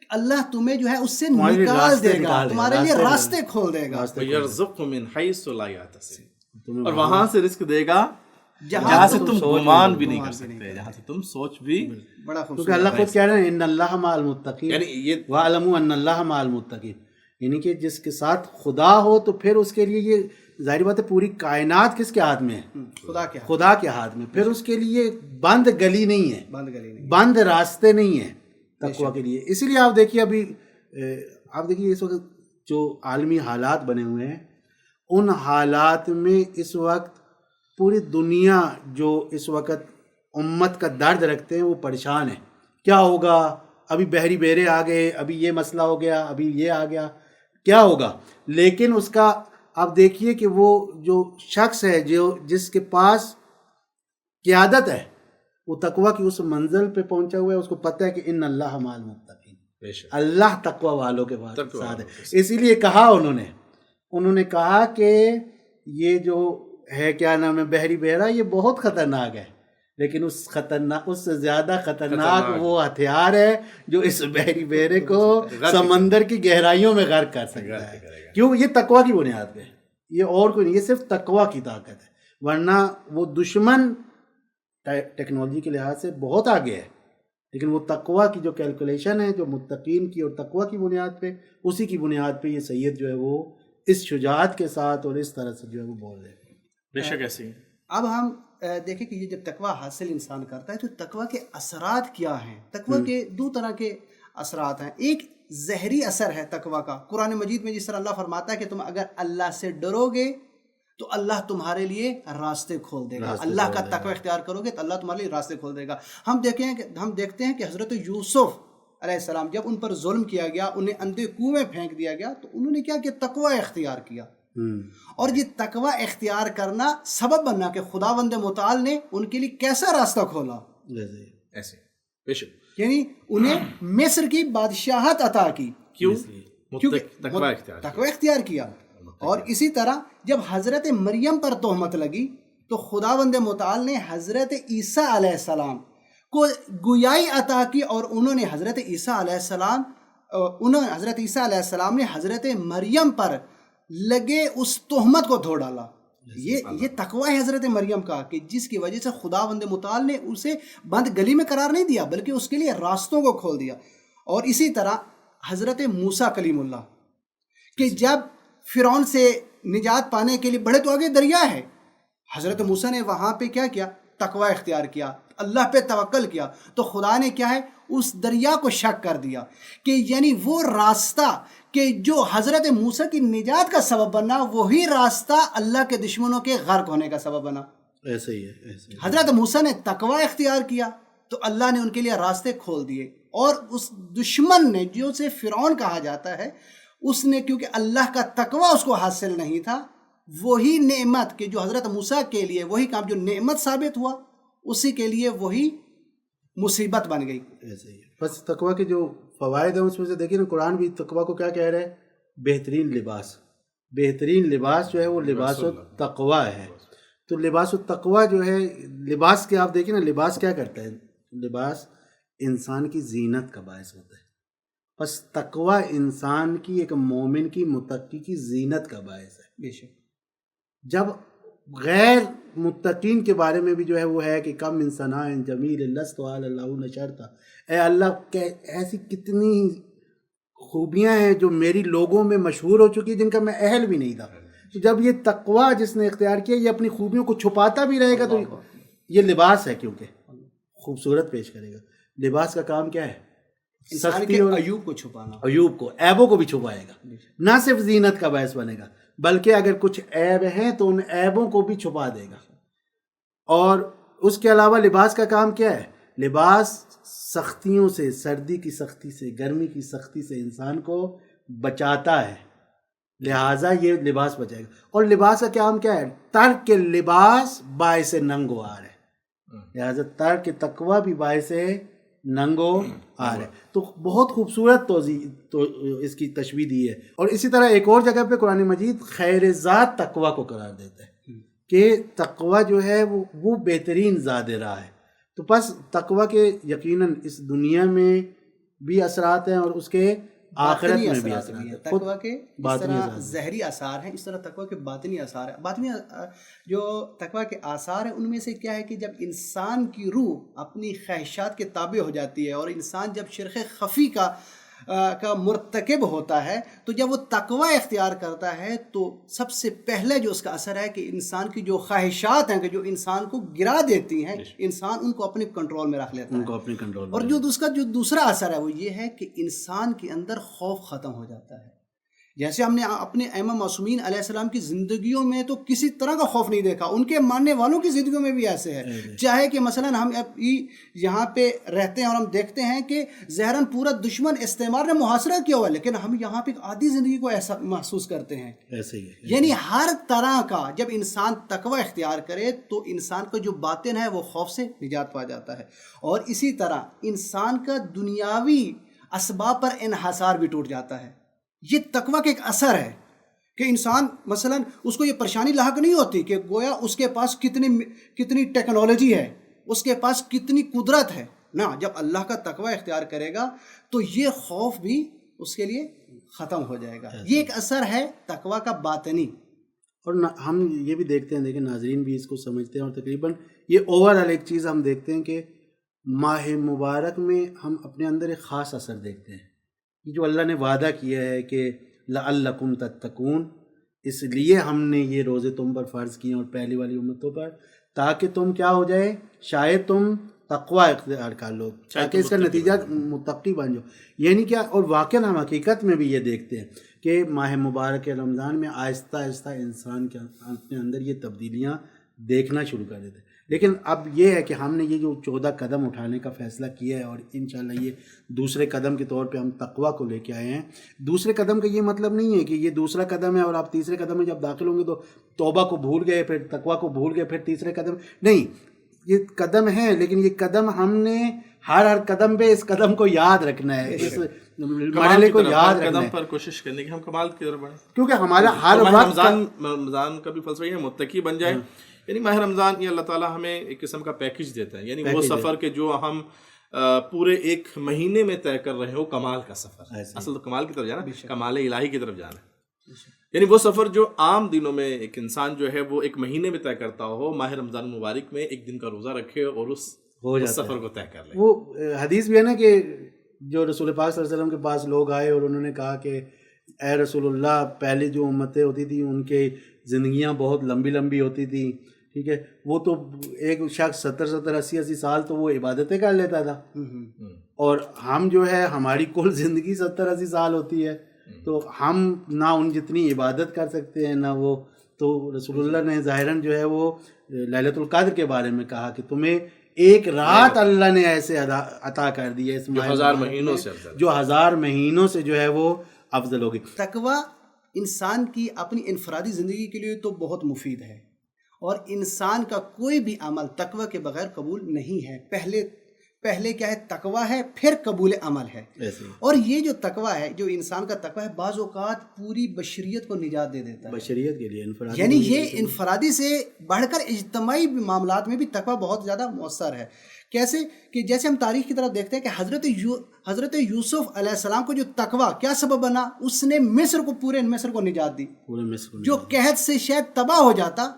اللہ تمہیں جو ہے اس سے نکال دے گا, تمہارے لیے راستے کھول دے گا. وَيَرْزُقْهُ مِنْ حَيْثُ لَا يَحْتَسِبُ, اور وہاں سے رزق دے گا جہاں سے تم گمان بھی نہیں کر سکتے, جہاں سے تم سوچ بھی. بڑا کیونکہ خوبصورت. اللہ خود کہہ رہے ہیں ان اللہ مع المتقین, یعنی یہ وَاعْلَمُوا أَنَّ اللَّهَ مع المتقین, یعنی کہ جس کے ساتھ خدا ہو تو پھر اس کے لیے یہ ظاہر بات ہے پوری کائنات کس کے ہاتھ میں ہے؟ خدا کیا خدا کے ہاتھ میں. پھر اس کے لیے بند گلی نہیں ہے, بند گلی نہیں. بند راستے نہیں ہیں تقویٰ کے لیے. اسی لیے آپ دیکھیے ابھی آپ دیکھیے اس وقت جو عالمی حالات بنے ہوئے ہیں, ان حالات میں اس وقت پوری دنیا جو اس وقت امت کا درد رکھتے ہیں وہ پریشان ہیں. کیا ہوگا, ابھی بحری بیرے آ گئے, ابھی یہ مسئلہ ہو گیا, ابھی یہ آ گیا, کیا ہوگا. لیکن اس کا آپ دیکھیے کہ وہ جو شخص ہے جس کے پاس قیادت ہے وہ تقویٰ کی اس منزل پہ پہنچا ہوا ہے, اس کو پتہ ہے کہ ان اللہ مع المتقین, اللہ تقویٰ والوں کے ساتھ ہے. اسی لیے کہا انہوں نے کہا کہ یہ جو ہے کیا نام ہے بحری بحرا, یہ بہت خطرناک ہے, لیکن اس سے زیادہ خطرناک وہ ہتھیار ہے جو اس بحری بحرے کو سمندر کی گہرائیوں میں غرق کر سکتا ہے. کیوں؟ یہ تقویٰ کی بنیاد پہ, یہ اور کوئی نہیں, یہ صرف تقویٰ کی طاقت ہے. ورنہ وہ دشمن ٹیکنالوجی کے لحاظ سے بہت آگے ہے, لیکن وہ تقویٰ کی جو کیلکولیشن ہے جو متقین کی اور تقویٰ کی بنیاد پہ, اسی کی بنیاد پہ یہ سید جو ہے وہ اس شجاعت کے ساتھ اور اس طرح سے جو ہے وہ بول رہے ہیں. بے شک ایسی. اب ہم دیکھیں کہ یہ جب تقویٰ حاصل انسان کرتا ہے تو تقویٰ کے اثرات کیا ہیں. تقویٰ کے دو طرح کے اثرات ہیں. ایک زہری اثر ہے تقویٰ کا. قرآن مجید میں جس طرح اللہ فرماتا ہے کہ تم اگر اللہ سے ڈرو گے تو اللہ تمہارے لیے راستے کھول دے گا, اللہ کا تقویٰ اختیار کرو گے تو اللہ تمہارے لیے راستے کھول دے گا. ہم دیکھتے ہیں کہ حضرت یوسف علیہ السلام جب ان پر ظلم کیا گیا, انہیں اندھے کنویں میں پھینک دیا گیا, تو انہوں نے کیا کہ تقویٰ اختیار کیا. اور یہ تقویٰ اختیار کرنا سبب بنا کہ خداوند متعال نے ان کے لیے کیسا راستہ کھولا. ایسے بے شک, یعنی انہیں مصر کی بادشاہت عطا کی. کیوں؟ تقویٰ اختیار کیا. اور اسی طرح جب حضرت مریم پر تہمت لگی تو خداوند متعال نے حضرت عیسیٰ علیہ السلام کو گویائی عطا کی, اور انہوں نے حضرت عیسیٰ علیہ السلام نے حضرت مریم پر لگے اس تہمت کو دھو ڈالا. یہ تقویٰ ہے حضرت مریم کا, کہ جس کی وجہ سے خداوند متعال نے اسے بند گلی میں قرار نہیں دیا بلکہ اس کے لیے راستوں کو کھول دیا. اور اسی طرح حضرت موسیٰ کلیم اللہ, کہ جب فرعون سے نجات پانے کے لیے بڑے تو آگے دریا ہے, حضرت موسیٰ نے وہاں پہ کیا کیا؟ تقویٰ اختیار کیا, اللہ پہ توکل کیا, تو خدا نے کیا ہے اس دریا کو شق کر دیا کہ یعنی وہ راستہ کہ جو حضرت موسیٰ کی نجات کا سبب بنا, وہی راستہ اللہ کے دشمنوں کے غرق ہونے کا سبب بنا. ایسے ہی ہے. حضرت موسیٰ نے تقویٰ اختیار کیا تو اللہ نے ان کے لیے راستے کھول دیے, اور اس دشمن نے جو اسے فرعون کہا جاتا ہے, اس نے کیونکہ اللہ کا تقویٰ اس کو حاصل نہیں تھا, وہی نعمت کہ جو حضرت موسیٰ کے لیے وہی کام جو نعمت ثابت ہوا, اسی کے لیے وہی مصیبت بن گئی. ایسے ہی ہے. بس تقویٰ کے جو فوائد ہیں اس میں سے دیکھیے نا, قرآن بھی تقویٰ کو کیا کہہ رہا ہے؟ بہترین لباس. بہترین لباس جو ہے وہ لباس التقویٰ ہے. تو لباس التقویٰ جو ہے, لباس کے آپ دیکھیں نا, لباس کیا کرتا ہے؟ لباس انسان کی زینت کا باعث ہوتا ہے. بس تقویٰ انسان کی, ایک مومن کی, متقی کی زینت کا باعث ہے. بے شک. جب غیر متقین کے بارے میں بھی جو ہے وہ ہے کہ کم انسان جمیل لست علی اللہ نشرتا, اے اللہ کہ ایسی کتنی خوبیاں ہیں جو میری لوگوں میں مشہور ہو چکی جن کا میں اہل بھی نہیں تھا. تو جب یہ تقویٰ جس نے اختیار کیا, یہ اپنی خوبیوں کو چھپاتا بھی رہے گا تو یہ لباس ہے, کیونکہ خوبصورت پیش کرے گا. لباس کا کام کیا ہے؟ سختی اور عیوب کو چھپانا, عیوب کو, عیبوں کو بھی چھپائے گا. نہ صرف زینت کا باعث بنے گا بلکہ اگر کچھ عیب ہیں تو ان عیبوں کو بھی چھپا دے گا. اور اس کے علاوہ لباس کا کام کیا ہے؟ لباس سختیوں سے, سردی کی سختی سے, گرمی کی سختی سے انسان کو بچاتا ہے, لہٰذا یہ لباس بچائے گا. اور لباس کا کام کیا ہے؟ ترک لباس باعث ننگ و عار ہے, لہٰذا ترک تقویٰ بھی باعث ننگو آر ہے. تو بہت خوبصورت توضیح تو اس کی تشبیہ دی ہے. اور اسی طرح ایک اور جگہ پہ قرآن مجید خیر ذات تقوی کو قرار دیتا ہے کہ تقوی جو ہے وہ بہترین زاد راہ ہے. تو پس تقوی کے یقیناً اس دنیا میں بھی اثرات ہیں اور اس کے آخرت میں بھی اثرات ہیں. تقوی کے اس طرح ظاہری آثار ہیں، اس طرح تقوی کے باطنی آثار ہیں. باطنی جو تقوی کے آثار ہیں ان میں سے کیا ہے کہ جب انسان کی روح اپنی خواہشات کے تابع ہو جاتی ہے اور انسان جب شرک خفی کا مرتکب ہوتا ہے، تو جب وہ تقوی اختیار کرتا ہے تو سب سے پہلے جو اس کا اثر ہے کہ انسان کی جو خواہشات ہیں کہ جو انسان کو گرا دیتی ہیں، انسان ان کو اپنے کنٹرول میں رکھ لیتا ہے. ان کو اپنے کنٹرول میں. اور جو اس کا جو دوسرا اثر ہے وہ یہ ہے کہ انسان کے اندر خوف ختم ہو جاتا ہے. جیسے ہم نے اپنے ائمہ معصومین علیہ السلام کی زندگیوں میں تو کسی طرح کا خوف نہیں دیکھا، ان کے ماننے والوں کی زندگیوں میں بھی ایسے ہے. چاہے کہ مثلا ہم یہاں پہ رہتے ہیں اور ہم دیکھتے ہیں کہ ظاہراً پورا دشمن استعمار نے محاصرہ کیا ہوا ہے، لیکن ہم یہاں پہ ایک عادی زندگی کو ایسا محسوس کرتے ہیں. ایسے ہی ہے. یعنی ہر طرح کا جب انسان تقوی اختیار کرے تو انسان کا جو باطن ہے وہ خوف سے نجات پا جاتا ہے. اور اسی طرح انسان کا دنیاوی اسباب پر انحصار بھی ٹوٹ جاتا ہے. یہ تقوی کا ایک اثر ہے کہ انسان مثلا اس کو یہ پریشانی لاحق نہیں ہوتی کہ گویا اس کے پاس کتنی ٹیکنالوجی ہے، اس کے پاس کتنی قدرت ہے. نہ، جب اللہ کا تقوی اختیار کرے گا تو یہ خوف بھی اس کے لیے ختم ہو جائے گا. یہ ایک اثر ہے تقوی کا باطنی. اور ہم یہ بھی دیکھتے ہیں، دیکھیں ناظرین بھی اس کو سمجھتے ہیں، اور تقریباً یہ اوور آل ایک چیز ہم دیکھتے ہیں کہ ماہ مبارک میں ہم اپنے اندر ایک خاص اثر دیکھتے ہیں. یہ جو اللہ نے وعدہ کیا ہے کہ لعلکم تتقون، اس لیے ہم نے یہ روزے تم پر فرض کیے اور پہلی والی امتوں پر، تاکہ تم کیا ہو جائے، شاید تم تقوی اختیار کر لو، تاکہ اس کا نتیجہ متقی بن جاؤ. یعنی کیا، اور واقعاً ہم حقیقت میں بھی یہ دیکھتے ہیں کہ ماہ مبارک رمضان میں آہستہ آہستہ انسان کے اپنے اندر یہ تبدیلیاں دیکھنا شروع کر دیتے ہیں. لیکن اب یہ ہے کہ ہم نے یہ جو 14 قدم اٹھانے کا فیصلہ کیا ہے اور انشاءاللہ یہ دوسرے قدم کے طور پہ ہم تقوی کو لے کے آئے ہیں. دوسرے قدم کا یہ مطلب نہیں ہے کہ یہ دوسرا قدم ہے اور آپ تیسرے قدم میں جب داخل ہوں گے تو توبہ کو بھول گئے، پھر تقوی کو بھول گئے، پھر تیسرے قدم نہیں. یہ قدم ہیں، لیکن یہ قدم ہم نے ہر قدم پہ اس قدم کو یاد رکھنا ہے، اس مرحلے کو یاد رکھنا ہے، قدم پر کوشش کرنے کی ہم کمال کی طرف بڑھیں. کیونکہ ہمارا ہر وقت رمضان کا بھی فلسفہ یہ ہے متقی بن جائے. یعنی ماہ رمضان یہ اللہ تعالیٰ ہمیں ایک قسم کا پیکج دیتا ہے. یعنی وہ سفر کے جو ہم پورے ایک مہینے میں طے کر رہے ہو، کمال کا سفر. اصل تو کمال کی طرف جانا، کمال الہی کی طرف جانا. یعنی وہ سفر جو عام دنوں میں ایک انسان جو ہے وہ ایک مہینے میں طے کرتا ہو، ماہ رمضان مبارک میں ایک دن کا روزہ رکھے اور اس سفر کو طے کر لے. وہ حدیث بھی ہے نا کہ جو رسول پاک صلی اللہ علیہ وسلم کے پاس لوگ آئے اور انہوں نے کہا کہ اے رسول اللہ، پہلے جو امتیں ہوتی تھیں ان کے زندگیاں بہت لمبی لمبی ہوتی تھیں، ٹھیک ہے، وہ تو ایک شخص 70 80 سال تو وہ عبادتیں کر لیتا تھا، اور ہم جو ہے ہماری کل زندگی 70 80 سال ہوتی ہے، تو ہم نہ ان جتنی عبادت کر سکتے ہیں نہ وہ. تو رسول اللہ نے ظاہراً جو ہے وہ لیلۃ القدر کے بارے میں کہا کہ تمہیں ایک رات اللہ نے ایسے عطا کر دی ہے اس جو 1000 مہینوں سے افضل، جو 1000 مہینوں سے جو ہے وہ افضل ہوگی. تقوی انسان کی اپنی انفرادی زندگی کے لیے تو بہت مفید ہے، اور انسان کا کوئی بھی عمل تقوی کے بغیر قبول نہیں ہے. پہلے کیا ہے، تقوی ہے، پھر قبول عمل ہے. اور یہ جو تقوی ہے، جو انسان کا تقوی ہے، بعض اوقات پوری بشریت کو نجات دے دیتا ہے. بشریت کے لیے انفرادی، یعنی یہ انفرادی سے بڑھ کر اجتماعی معاملات میں بھی تقوی بہت زیادہ مؤثر ہے. کیسے کہ جیسے ہم تاریخ کی طرف دیکھتے ہیں کہ حضرت یوسف علیہ السلام کو جو تقوی کیا سبب بنا، اس نے پورے مصر کو نجات دی. جو قحط سے شاید تباہ ہو جاتا،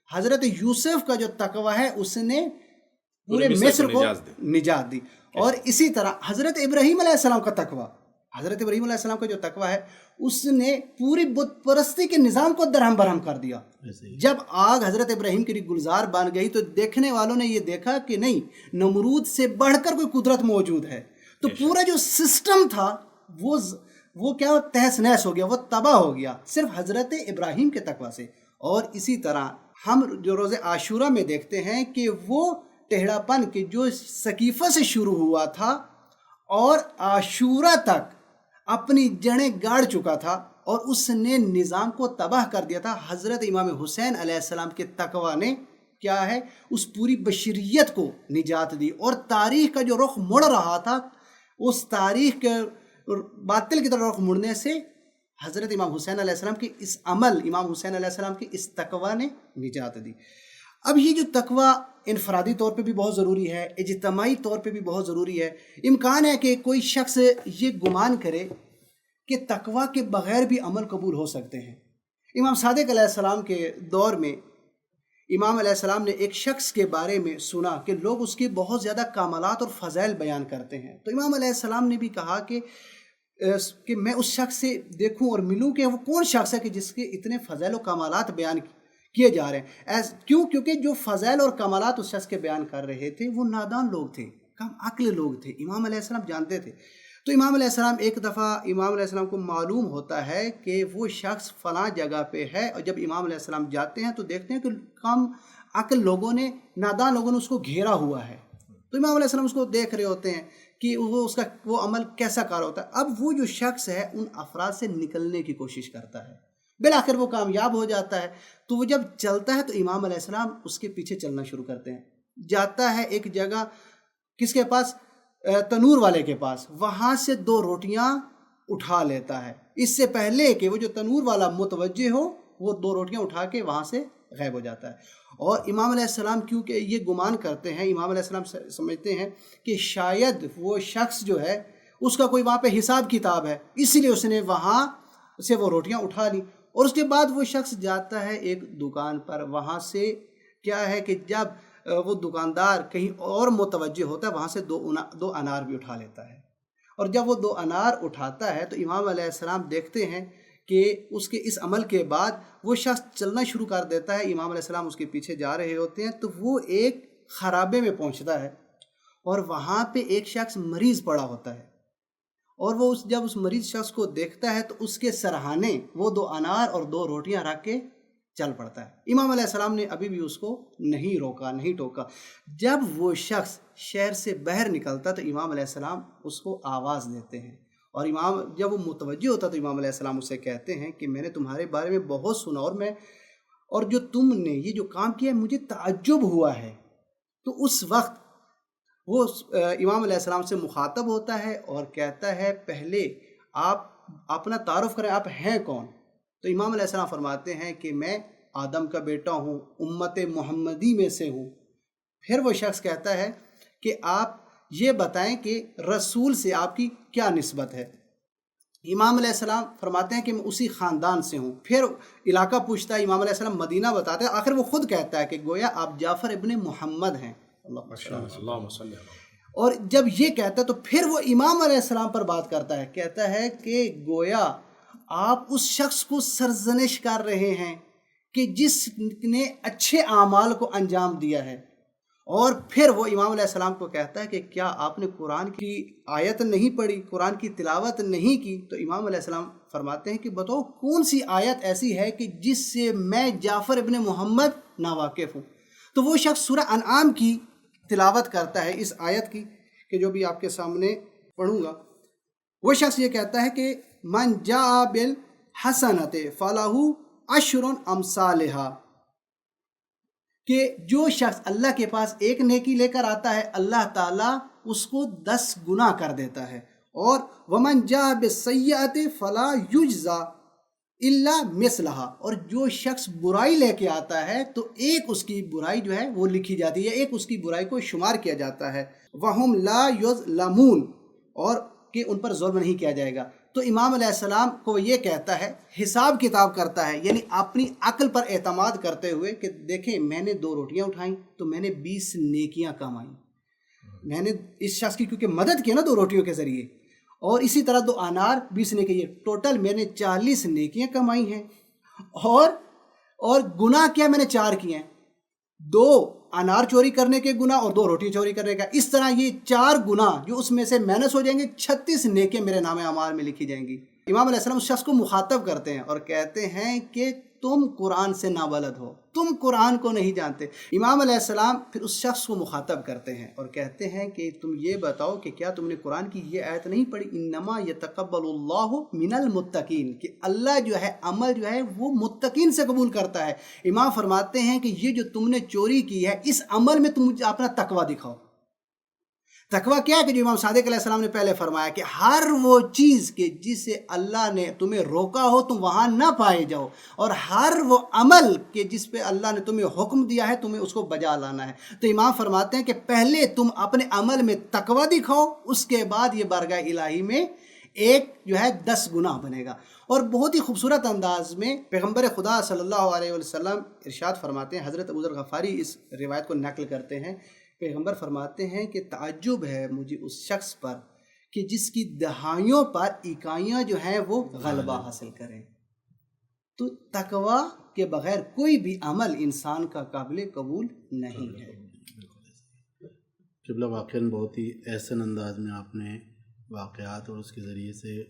حضرت یوسف کا جو تقوی ہے اس نے پورے مصر کو نجات دی. اور اسی طرح حضرت ابراہیم علیہ السلام کا جو تقوی ہے اس نے پوری بت پرستی کے نظام کو درہم برہم کر دیا. جب آگ حضرت ابراہیم کے لیے گلزار بن گئی تو دیکھنے والوں نے یہ دیکھا کہ نہیں، نمرود سے بڑھ کر کوئی قدرت موجود ہے. تو پورا جو سسٹم تھا وہ کیا تہس نہس ہو گیا، وہ تباہ ہو گیا صرف حضرت ابراہیم کے تقوی سے. اور اسی طرح ہم جو روز عاشورہ میں دیکھتے ہیں کہ وہ ٹیڑھا پن کہ جو سقیفہ سے شروع ہوا تھا اور عاشورہ تک اپنی جڑیں گاڑ چکا تھا اور اس نے نظام کو تباہ کر دیا تھا، حضرت امام حسین علیہ السلام کے تقوی نے کیا ہے اس پوری بشریت کو نجات دی، اور تاریخ کا جو رخ مڑ رہا تھا اس تاریخ کے باطل کی طرف رخ مڑنے سے حضرت امام حسین علیہ السلام کی اس عمل، امام حسین علیہ السلام کی اس تقوی نے نجات دی۔ اب یہ جو تقوی انفرادی طور پہ بھی بہت ضروری ہے، اجتماعی طور پہ بھی بہت ضروری ہے۔ امکان ہے کہ کوئی شخص یہ گمان کرے کہ تقوی کے بغیر بھی عمل قبول ہو سکتے ہیں۔ امام صادق علیہ السلام کے دور میں امام علیہ السلام نے ایک شخص کے بارے میں سنا کہ لوگ اس کے بہت زیادہ کمالات اور فضائل بیان کرتے ہیں، تو امام علیہ السلام نے بھی کہا کہ میں اس شخص سے دیکھوں اور ملوں کہ وہ کون شخص ہے کہ جس کے اتنے فضائل و کمالات بیان کیے جا رہے ہیں۔ کیونکہ جو فضائل اور کمالات اس شخص کے بیان کر رہے تھے وہ نادان لوگ تھے، کم عقل لوگ تھے، امام علیہ السلام جانتے تھے۔ تو امام علیہ السلام ایک دفعہ امام علیہ السلام کو معلوم ہوتا ہے کہ وہ شخص فلاں جگہ پہ ہے، اور جب امام علیہ السلام جاتے ہیں تو دیکھتے ہیں کہ کم عقل لوگوں نے، نادان لوگوں نے اس کو گھیرا ہوا ہے۔ تو امام علیہ السلام اس کو دیکھ رہے ہوتے ہیں کہ وہ عمل کیسا کار ہوتا ہے۔ اب وہ جو شخص ہے ان افراد سے نکلنے کی کوشش کرتا ہے، بالآخر وہ کامیاب ہو جاتا ہے۔ تو وہ جب چلتا ہے تو امام علیہ السلام اس کے پیچھے چلنا شروع کرتے ہیں۔ جاتا ہے ایک جگہ، کس کے پاس؟ تنور والے کے پاس، وہاں سے 2 روٹیاں اٹھا لیتا ہے، اس سے پہلے کہ وہ جو تنور والا متوجہ ہو وہ 2 روٹیاں اٹھا کے وہاں سے غائب ہو جاتا ہے۔ اور امام علیہ السلام کیونکہ یہ گمان کرتے ہیں، امام علیہ السلام سمجھتے ہیں کہ شاید وہ شخص جو ہے اس کا کوئی وہاں پہ حساب کتاب ہے، اسی لیے اس نے وہاں سے وہ روٹیاں اٹھا لی۔ اور اس کے بعد وہ شخص جاتا ہے ایک دکان پر، وہاں سے کیا ہے کہ جب وہ دکاندار کہیں اور متوجہ ہوتا ہے وہاں سے 2 انار بھی اٹھا لیتا ہے۔ اور جب وہ 2 انار اٹھاتا ہے تو امام علیہ السلام دیکھتے ہیں کہ اس کے اس عمل کے بعد وہ شخص چلنا شروع کر دیتا ہے، امام علیہ السلام اس کے پیچھے جا رہے ہوتے ہیں، تو وہ ایک خرابے میں پہنچتا ہے اور وہاں پہ ایک شخص مریض پڑا ہوتا ہے، اور وہ جب اس مریض شخص کو دیکھتا ہے تو اس کے سرہانے وہ 2 انار اور 2 روٹیاں رکھ کے چل پڑتا ہے۔ امام علیہ السلام نے ابھی بھی اس کو نہیں روکا، نہیں ٹوکا۔ جب وہ شخص شہر سے باہر نکلتا تو امام علیہ السلام اس کو آواز دیتے ہیں، اور جب وہ متوجہ ہوتا تو امام علیہ السلام اسے کہتے ہیں کہ میں نے تمہارے بارے میں بہت سنا، اور جو تم نے یہ جو کام کیا ہے مجھے تعجب ہوا ہے۔ تو اس وقت وہ امام علیہ السلام سے مخاطب ہوتا ہے اور کہتا ہے پہلے آپ اپنا تعارف کریں، آپ ہیں کون؟ تو امام علیہ السلام فرماتے ہیں کہ میں آدم کا بیٹا ہوں، امت محمدی میں سے ہوں۔ پھر وہ شخص کہتا ہے کہ آپ یہ بتائیں کہ رسول سے آپ کی کیا نسبت ہے؟ امام علیہ السلام فرماتے ہیں کہ میں اسی خاندان سے ہوں۔ پھر علاقہ پوچھتا ہے، امام علیہ السلام مدینہ بتاتے ہیں، آخر وہ خود کہتا ہے کہ گویا آپ جعفر ابن محمد ہیں۔ اور جب یہ کہتا ہے تو پھر وہ امام علیہ السلام پر بات کرتا ہے، کہتا ہے کہ گویا آپ اس شخص کو سرزنش کر رہے ہیں کہ جس نے اچھے اعمال کو انجام دیا ہے۔ اور پھر وہ امام علیہ السلام کو کہتا ہے کہ کیا آپ نے قرآن کی آیت نہیں پڑھی، قرآن کی تلاوت نہیں کی؟ تو امام علیہ السلام فرماتے ہیں کہ بتاؤ کون سی آیت ایسی ہے کہ جس سے میں جعفر ابن محمد ناواقف ہوں؟ تو وہ شخص سورہ انعام کی تلاوت کرتا ہے، اس آیت کی کہ جو بھی آپ کے سامنے پڑھوں گا۔ وہ شخص یہ کہتا ہے کہ من جاء بالحسنۃ فلہ عشر امثالھا، کہ جو شخص اللہ کے پاس ایک نیکی لے کر آتا ہے اللہ تعالیٰ اس کو 10 گنا کر دیتا ہے۔ اور ومن جاء بالسیئۃ فلا یجزا الا مثلھا، اور جو شخص برائی لے کے آتا ہے تو ایک اس کی برائی جو ہے وہ لکھی جاتی ہے، ایک اس کی برائی کو شمار کیا جاتا ہے۔ وہم لا یظلمون، اور کہ ان پر ظلم نہیں کیا جائے گا۔ تو امام علیہ السلام کو یہ کہتا ہے، حساب کتاب کرتا ہے، یعنی اپنی عقل پر اعتماد کرتے ہوئے کہ دیکھیں میں نے 2 روٹیاں اٹھائیں تو میں نے 20 نیکیاں کمائیں، میں نے اس شخص کی کیونکہ مدد کی نا 2 روٹیوں کے ذریعے، اور اسی طرح 2 انار 20 نیکی، ٹوٹل میں نے 40 نیکیاں کمائی ہیں۔ اور گناہ کیا میں نے 4 کیے ہیں، 2 انار چوری کرنے کے گناہ اور 2 روٹی چوری کرنے کا۔ اس طرح یہ 4 گناہ جو اس میں سے مائنس ہو جائیں گے، 36 نیکیاں میرے نام اعمال میں لکھی جائیں گی۔ امام علیہ السلام اس شخص کو مخاطب کرتے ہیں اور کہتے ہیں کہ تم قرآن سے نابلد ہو، تم قرآن کو نہیں جانتے۔ امام علیہ السلام پھر اس شخص کو مخاطب کرتے ہیں اور کہتے ہیں کہ تم یہ بتاؤ کہ کیا تم نے قرآن کی یہ آیت نہیں پڑھی، انما یتقبل اللہ من المتقین، کہ اللہ جو ہے عمل جو ہے وہ متقین سے قبول کرتا ہے۔ امام فرماتے ہیں کہ یہ جو تم نے چوری کی ہے اس عمل میں تم اپنا تقوی دکھاؤ۔ تقویٰ کیا ہے کہ جو امام صادق علیہ السلام نے پہلے فرمایا کہ ہر وہ چیز کہ جسے اللہ نے تمہیں روکا ہو تم وہاں نہ پائے جاؤ، اور ہر وہ عمل کہ جس پہ اللہ نے تمہیں حکم دیا ہے تمہیں اس کو بجا لانا ہے۔ تو امام فرماتے ہیں کہ پہلے تم اپنے عمل میں تقویٰ دکھاؤ، اس کے بعد یہ بارگاہ الہی میں ایک جو ہے 10 گناہ بنے گا۔ اور بہت ہی خوبصورت انداز میں پیغمبر خدا صلی اللہ علیہ وسلم ارشاد فرماتے ہیں، حضرت ابو ذر غفاری اس روایت کو نقل کرتے ہیں، پیغمبر فرماتے ہیں کہ تعجب ہے مجھے اس شخص پر کہ جس کی دہائیوں پر اکائیاں جو ہیں وہ غلبہ حاصل کریں۔ تو تقویٰ کے بغیر کوئی بھی عمل انسان کا قابل قبول نہیں ہے۔ قبلہ واقعاً بہت ہی احسن انداز میں آپ نے واقعات اور اس کے ذریعے سے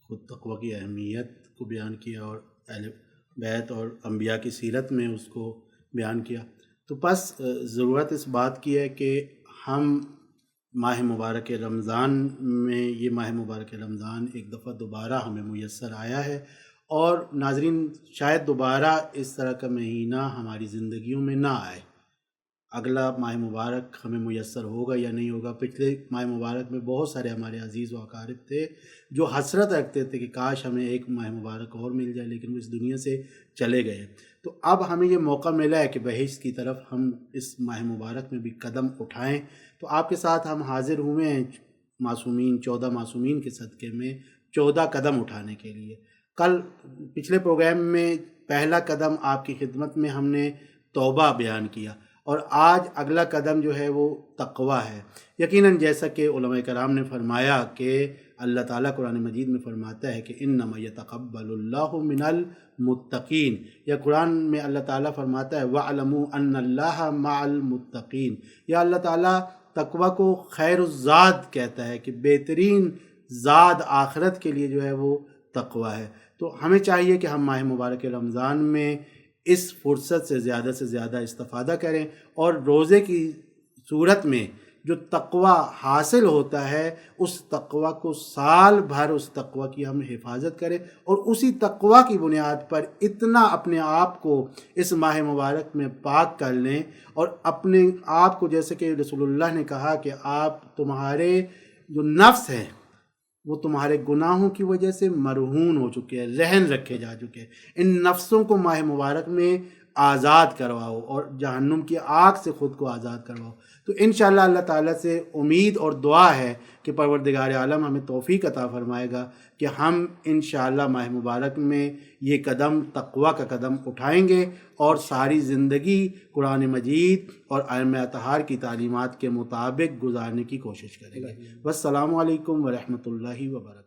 خود تقویٰ کی اہمیت کو بیان کیا اور اہل بیت اور انبیاء کی سیرت میں اس کو بیان کیا۔ تو بس ضرورت اس بات کی ہے کہ ہم ماہ مبارک رمضان میں، یہ ماہ مبارک رمضان ایک دفعہ دوبارہ ہمیں میسر آیا ہے، اور ناظرین شاید دوبارہ اس طرح کا مہینہ ہماری زندگیوں میں نہ آئے۔ اگلا ماہ مبارک ہمیں میسر ہوگا یا نہیں ہوگا۔ پچھلے ماہ مبارک میں بہت سارے ہمارے عزیز و اقارب تھے جو حسرت رکھتے تھے کہ کاش ہمیں ایک ماہ مبارک اور مل جائے، لیکن وہ اس دنیا سے چلے گئے۔ تو اب ہمیں یہ موقع ملا ہے کہ بہشت کی طرف ہم اس ماہ مبارک میں بھی قدم اٹھائیں۔ تو آپ کے ساتھ ہم حاضر ہوئے ہیں معصومین، 14 معصومین کے صدقے میں 14 قدم اٹھانے کے لیے۔ کل پچھلے پروگرام میں پہلا قدم آپ کی خدمت میں ہم نے توبہ بیان کیا، اور آج اگلا قدم جو ہے وہ تقویٰ ہے۔ یقیناً جیسا کہ علماء کرام نے فرمایا کہ اللہ تعالیٰ قرآن مجید میں فرماتا ہے کہ انما یتقبل اللہ من المتقین، یا قرآن میں اللہ تعالیٰ فرماتا ہے وَاعْلَمُوا أَنَّ اللَّهَ مَعَ الْمُتَّقِينَ، یا اللہ تعالیٰ تقویٰ کو خیر الزاد کہتا ہے کہ بہترین زاد آخرت کے لیے جو ہے وہ تقویٰ ہے۔ تو ہمیں چاہیے کہ ہم ماہ مبارک رمضان میں اس فرصت سے زیادہ استفادہ کریں، اور روزے کی صورت میں جو تقویٰ حاصل ہوتا ہے اس تقویٰ کو سال بھر اس تقویٰ کی ہم حفاظت کریں، اور اسی تقویٰ کی بنیاد پر اتنا اپنے آپ کو اس ماہ مبارک میں پاک کر لیں، اور اپنے آپ کو جیسے کہ رسول اللہ نے کہا کہ تمہارے جو نفس ہے وہ تمہارے گناہوں کی وجہ سے مرہون ہو چکے ہیں، رہن رکھے جا چکے ہیں، ان نفسوں کو ماہ مبارک میں آزاد کرواؤ اور جہنم کی آگ سے خود کو آزاد کرواؤ۔ تو انشاءاللہ اللہ تعالیٰ سے امید اور دعا ہے کہ پروردگار عالم ہمیں توفیق عطا فرمائے گا کہ ہم انشاءاللہ ماہ مبارک میں یہ قدم تقویٰ کا قدم اٹھائیں گے، اور ساری زندگی قرآن مجید اور ائمہ اطہار کی تعلیمات کے مطابق گزارنے کی کوشش کریں گے۔ والسلام علیکم ورحمۃ اللہ وبرکاتہ۔